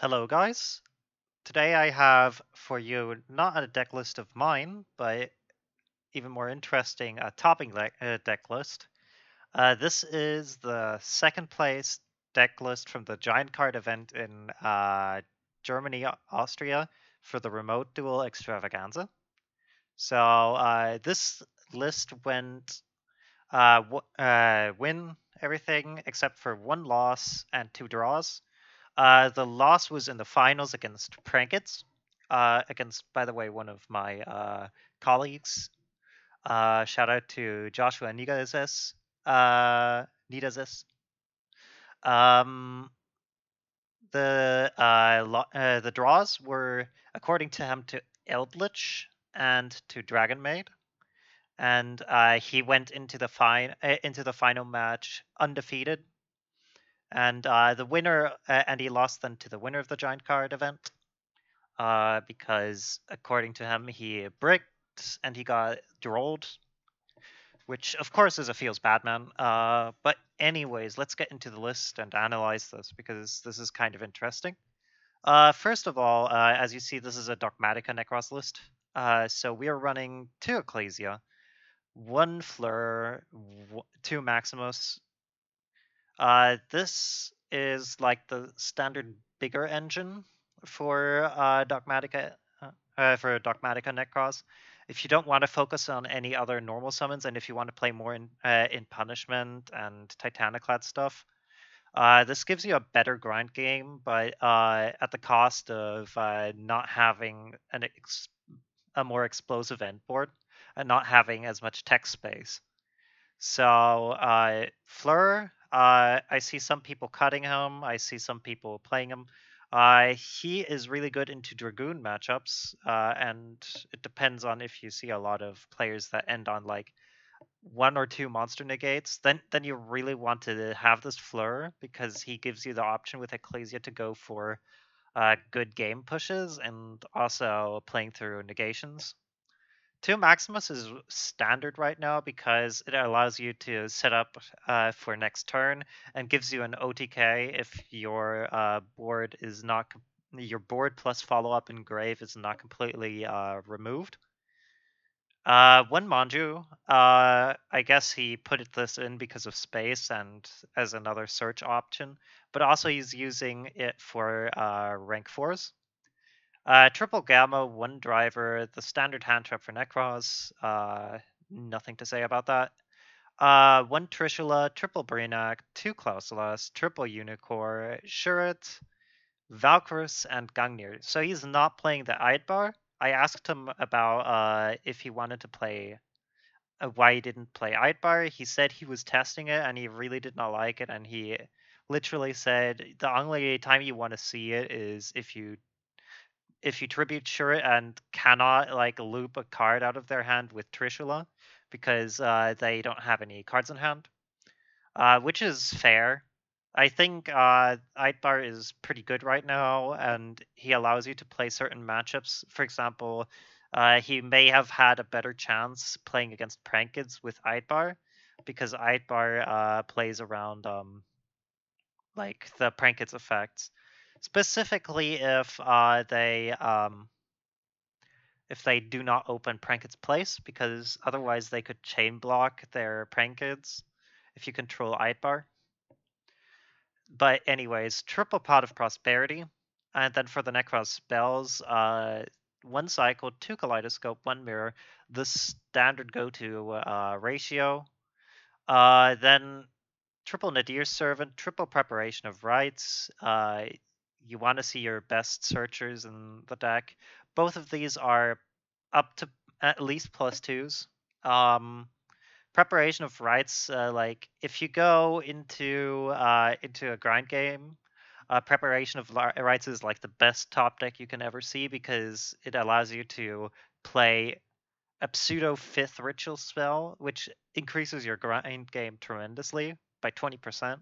Hello, guys. Today I have for you not a deck list of mine, but even more interesting, a deck list. This is the second place deck list from the Giant Card event in Germany, Austria for the Remote Duel Extravaganza. So this list went win everything except for one loss and two draws. The loss was in the finals against Prankets, against, by the way, one of my colleagues. Shout out to Joshua Nigazes. Nidazes. Um, the draws were, according to him, to Eldritch and to Dragon Maid, and he went into the final match undefeated, and the winner, and he lost then to the winner of the Giant Card event. Because according to him, he bricked and he got drolled, which of course is a feels bad man. But anyways, let's get into the list and analyze this because this is kind of interesting. First of all, as you see, this is a Dogmatika Nekroz list. So we are running 2 Ecclesia, 1 Fleur, 2 Maximus. This is like the standard bigger engine for Dogmatika Nekroz. If you don't want to focus on any other normal summons, and if you want to play more in Punishment and Titaniclad stuff, this gives you a better grind game, but at the cost of not having a more explosive end board and not having as much tech space. So Fleur, I see some people cutting him. I see some people playing him. He is really good into Dragoon matchups, and it depends on if you see a lot of players that end on like 1 or 2 monster negates. Then you really want to have this Fleur because he gives you the option with Ecclesia to go for good game pushes and also playing through negations. 2 Maximus is standard right now because it allows you to set up for next turn and gives you an OTK if your board is not your board plus follow up in grave is not completely removed. 1 Manju, I guess he put this in because of space and as another search option, but also he's using it for rank 4s. Triple Gamma, 1 driver, the standard hand trap for Nekroz. Nothing to say about that. 1 Trishula, triple Brainac, 2 Klausulas, triple Unicorn, Shuret, Valkyrus, and Gungnir. So he's not playing the Eidbar. I asked him about if he wanted to play, why he didn't play Eidbar. He said he was testing it and he really did not like it. And he literally said the only time you want to see it is if you tribute Shuret and cannot like loop a card out of their hand with Trishula because they don't have any cards in hand, which is fair. I think Eidbar is pretty good right now, and he allows you to play certain matchups. For example, he may have had a better chance playing against Prankids with Eidbar because Eidbar plays around like the Prankids effects. Specifically, if they do not open Prankid's place, because otherwise they could chain block their Prankids if you control Eidbar. But anyways, triple Pot of Prosperity, and then for the Nekroz spells, 1 cycle, 2 Kaleidoscope, 1 Mirror, the standard go-to ratio. Then triple Nadir Servant, triple Preparation of Rites. You want to see your best searchers in the deck. Both of these are up to at least +2s. Preparation of Rites, like if you go into a grind game, Preparation of Rites is like the best top deck you can ever see because it allows you to play a pseudo 5th ritual spell, which increases your grind game tremendously by 20%.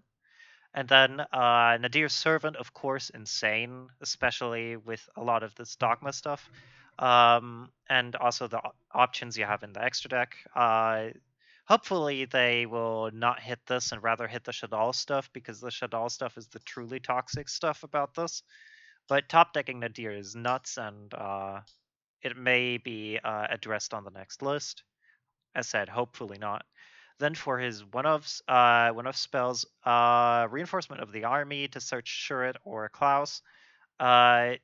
And then Nadir's Servant, of course, insane, especially with a lot of this Dogma stuff. And also the options you have in the extra deck. Hopefully they will not hit this and rather hit the Shadal stuff, because the Shadal stuff is the truly toxic stuff about this. But top decking Nadir is nuts, and it may be addressed on the next list. As said, hopefully not. Then for his one-off spells, Reinforcement of the Army to search Shuret or Klaus. Uh,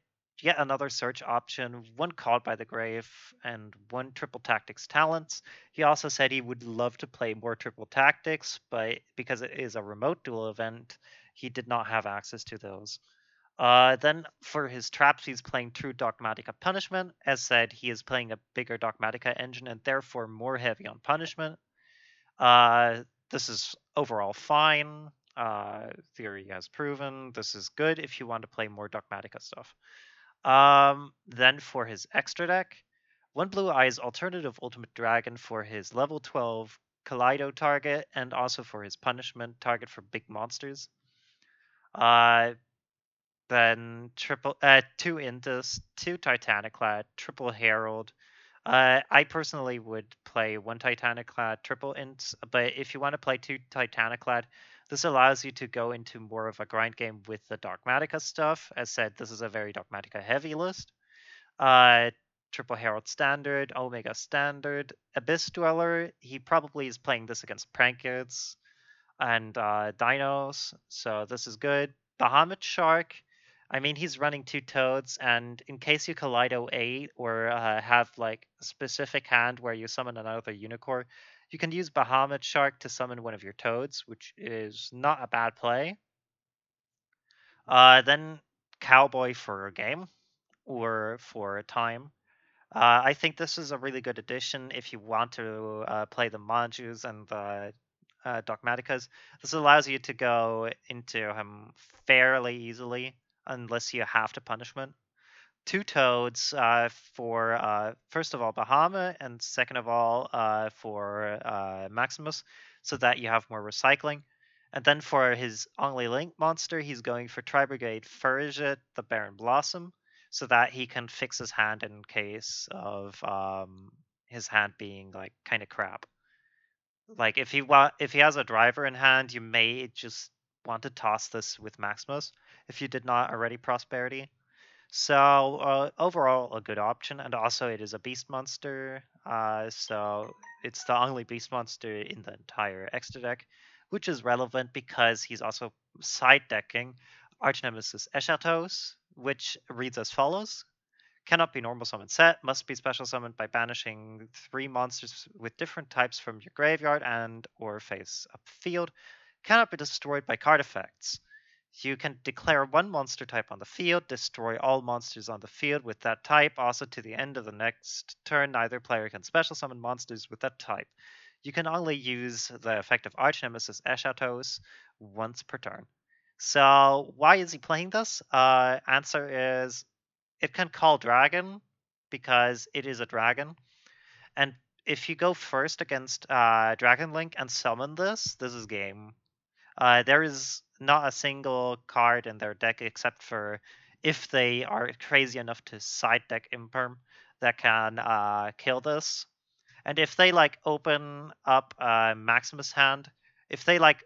Yet another search option, one Called by the Grave, and one Triple Tactics Talents. He also said he would love to play more Triple Tactics, but because it is a remote duel event, he did not have access to those. Then for his traps, he's playing True Dogmatica Punishment. As said, he is playing a bigger Dogmatica engine and therefore more heavy on punishment. This is overall fine. Theory has proven this is good if you want to play more Dogmatica stuff. Then for his extra deck, one Blue Eyes Alternative Ultimate Dragon for his level 12 Kaleido target and also for his punishment target for big monsters. Then two Indus, two Titaniclad, triple Herald. I personally would play one Titaniclad, triple Int, but if you want to play two Titaniclad, this allows you to go into more of a grind game with the Dogmatica stuff. As said, this is a very Dogmatica heavy list. Triple Herald Standard, Omega Standard, Abyss Dweller. He probably is playing this against Prankids and Dinos, so this is good. Bahamut Shark. I mean, he's running two Toads, and in case you Kaleido 8 or have like a specific hand where you summon another Unicorn, you can use Bahamut Shark to summon one of your Toads, which is not a bad play. Then Cowboy for a game or for a time. I think this is a really good addition if you want to play the Manjus and the Dogmaticas. This allows you to go into him fairly easily, unless you have to punishment. Two Toads for, first of all, Bahamut, and second of all, for Maximus, so that you have more recycling. And then for his only Link monster, he's going for Tri-Brigade Furigit, the Baron Blossom, so that he can fix his hand in case of his hand being like kind of crap. Like if he has a driver in hand, you may just want to toss this with Maximus if you did not already Prosperity. So overall, a good option, and also it is a beast monster. So it's the only beast monster in the entire extra deck, which is relevant because he's also side decking Archnemesis Eschatos, which reads as follows: cannot be normal summon set, must be special summoned by banishing 3 monsters with different types from your graveyard and or face up field. Cannot be destroyed by card effects. You can declare 1 monster type on the field, destroy all monsters on the field with that type. Also, to the end of the next turn, neither player can special summon monsters with that type. You can only use the effect of Archnemesis Eschatos once per turn. So, why is he playing this? Answer is it can call dragon because it is a dragon. And if you go first against Dragon Link and summon this is game. There is not a single card in their deck except for if they are crazy enough to side deck Imperm that can kill this. And if they like open up Maximus hand, if they like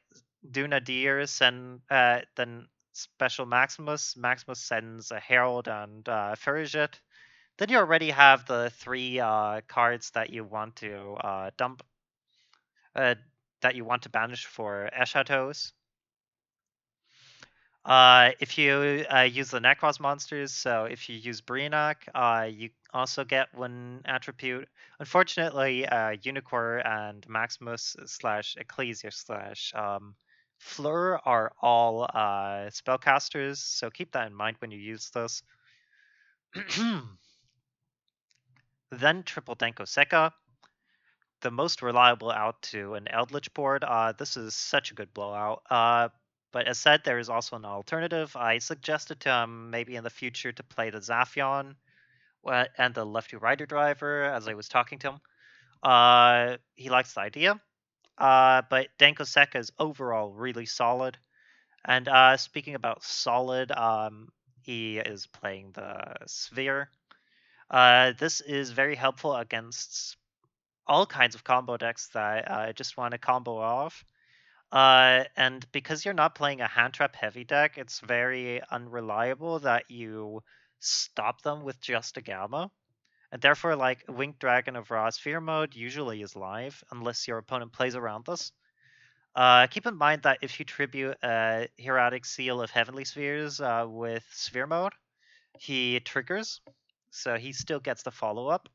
do Nadir, send then special Maximus sends a Herald and Furigit, then you already have the 3 cards that you want to dump, that you want to banish for Eschatos. If you use the Nekroz monsters, so if you use Brionac, you also get 1 attribute. Unfortunately, Unicorn and Maximus / Ecclesia / Fleur are all spellcasters, so keep that in mind when you use this. Then triple Denko Sekka, the most reliable out to an Eldritch board. This is such a good blowout. But as said, there is also an alternative. I suggested to him maybe in the future to play the Zaphion and the Lefty Rider Driver as I was talking to him. He likes the idea. But Denko Sekka is overall really solid. And speaking about solid, he is playing the Sphere. This is very helpful against all kinds of combo decks that just want to combo off. And because you're not playing a hand trap heavy deck, it's very unreliable that you stop them with just a Gamma. And therefore, like, Winged Dragon of Raw Sphere mode usually is live, unless your opponent plays around this. Keep in mind that if you tribute a Herodic Seal of Heavenly Spheres with Sphere mode, he triggers, so he still gets the follow-up.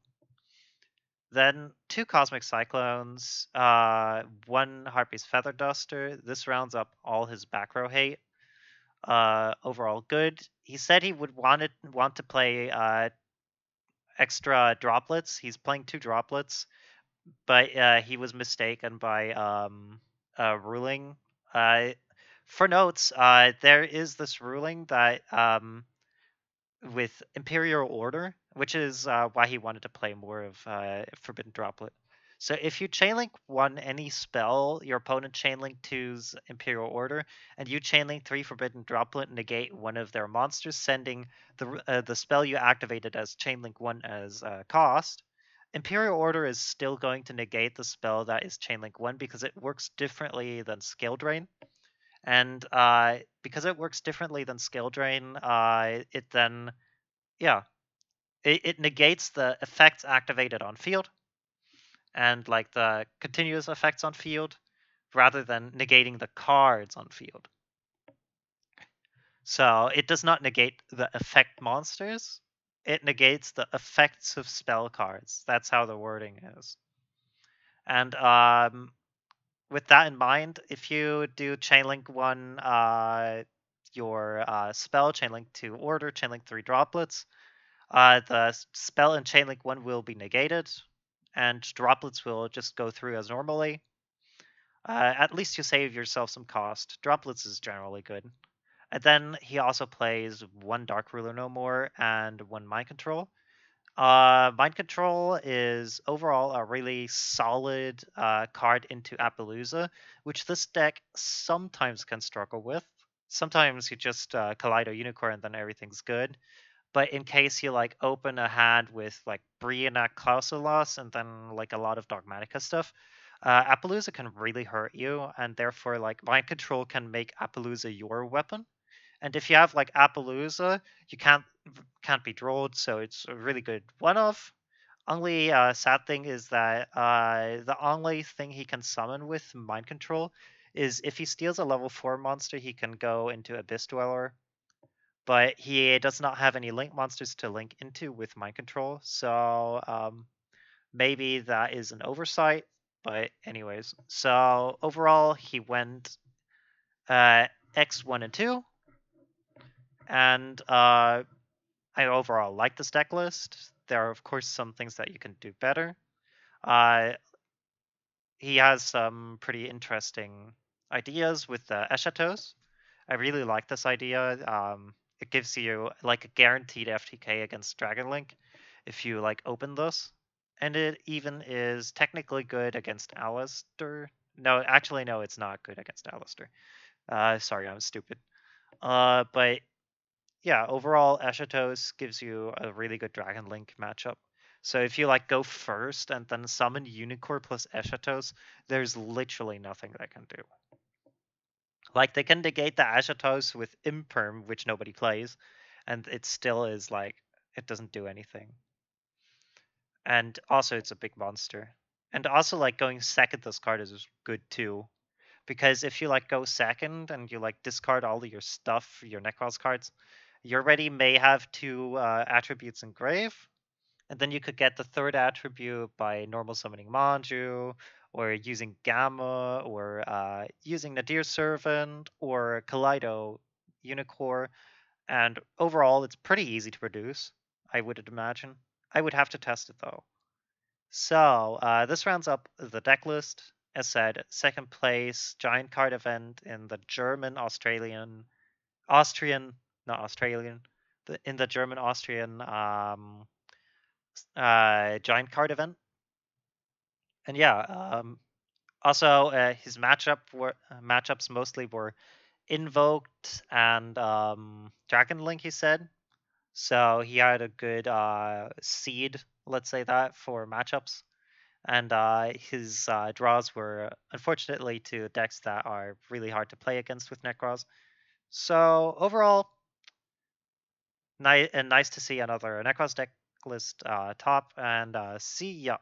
Then 2 Cosmic Cyclones, 1 Harpy's Feather Duster. This rounds up all his back row hate. Overall good. He said he would want to play extra droplets. He's playing 2 droplets, but he was mistaken by ruling. For notes, there is this ruling that with Imperial Order, which is why he wanted to play more of Forbidden Droplet. So if you chainlink 1 any spell, your opponent chainlink 2's Imperial Order, and you chainlink 3 Forbidden Droplet, negate one of their monsters, sending the spell you activated as chainlink 1 as cost, Imperial Order is still going to negate the spell that is chainlink 1 because it works differently than Skill Drain. And because it works differently than Skill Drain, it then, yeah, it negates the effects activated on field and like the continuous effects on field rather than negating the cards on field. So it does not negate the effect monsters. It negates the effects of spell cards. That's how the wording is. And with that in mind, if you do chainlink 1, your spell, chainlink 2 order, chainlink 3 droplets, the spell in chainlink 1 will be negated, and droplets will just go through as normally. At least you save yourself some cost. Droplets is generally good. And then he also plays 1 Dark Ruler No More and 1 Mind Control. Mind Control is overall a really solid card into Appaloosa, which this deck sometimes can struggle with. Sometimes you just Kaleido Unicorn and then everything's good. But in case you like open a hand with like Brionac Clausulos and then like a lot of Dogmatika stuff, Appaloosa can really hurt you, and therefore like Mind Control can make Appaloosa your weapon. And if you have like Appaloosa, you can't be drolled, so it's a really good one-off. Only sad thing is that the only thing he can summon with Mind Control is if he steals a level 4 monster, he can go into Abyss Dweller. But he does not have any link monsters to link into with Mind Control, so maybe that is an oversight. But anyways, so overall he went X1 and 2, and I overall like this deck list. There are of course some things that you can do better. He has some pretty interesting ideas with the Eschatos. I really like this idea. It gives you like a guaranteed FTK against Dragon Link if you like open this. And it even is technically good against Alistair. No, actually, no, it's not good against Alistair. Sorry, I'm stupid. But yeah, overall, Eschatos gives you a really good Dragon Link matchup. So if you like go first and then summon Unicorn plus Eschatos, there's literally nothing they can do. Like they can negate the Eschatos with Imperm, which nobody plays, and it still is like it doesn't do anything. And also it's a big monster. And also like going second this card is good too. Because if you like go second and you like discard all of your stuff, your Nekroz cards, you already may have 2 attributes engraved, and then you could get the 3rd attribute by normal summoning Manju, or using Gamma, or using Nadir Servant, or Kaleido Unicorn, and overall it's pretty easy to produce, I would imagine. I would have to test it though. So this rounds up the deck list. As said, 2nd place, giant card event in the in the German-Austrian giant card event. And yeah, also his matchups mostly were Invoked and Dragon Link, he said. So he had a good seed, let's say that, for matchups. and his draws were unfortunately to decks that are really hard to play against with Nekroz. So overall, nice to see another Nekroz deck list top, and see ya.